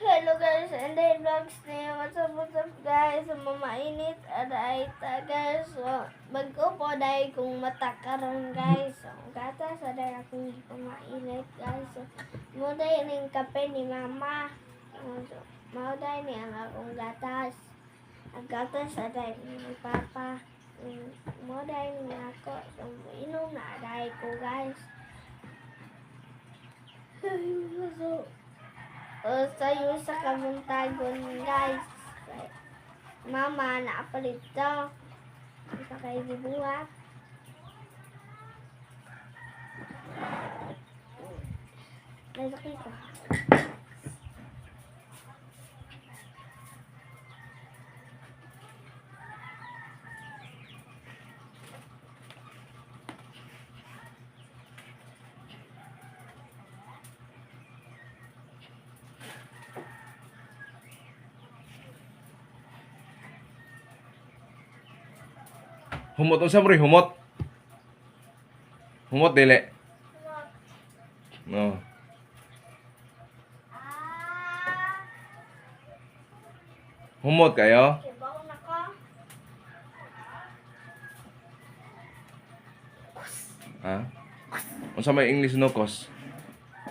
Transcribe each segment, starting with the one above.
Hello guys, and then vlogs na what's up guys, mamainit aday ta guys. So, bago po dahil kung matakaron guys. So, gatas aday akong pamainit guys. So, mo dahil ng kape ni mama. So, mo dahil ni ang akong gatas. Ang gatas aday ni papa. Mo dahil ni ako. So, inom na aday ko guys. So, sayo sa kabuntagon guys. Mama, naapalit to. Isa kayo dibuhat. Lalaki ko. Humot unsa mo rin humot? Humot dili. No. Humot kayo? Kibaw na ko. Ha? Unsa may English no kos?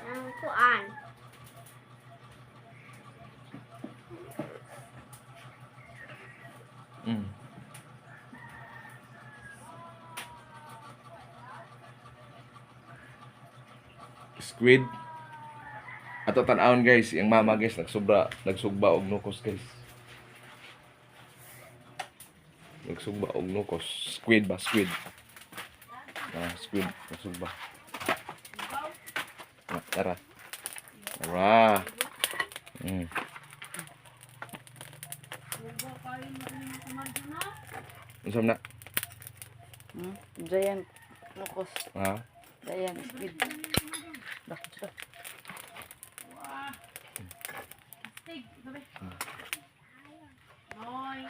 Ang kuan. Mm. Squid. Ato tan-awon guys, yung mama guys nagsugba og nukos guys. Nagsugba og nukos. Squid ba? Squid. Squid. Nagsugba. Tara. Tara. Unsam na? Giant locos. Ha? Giant squid. Dakot. Stig, sabi. Noy.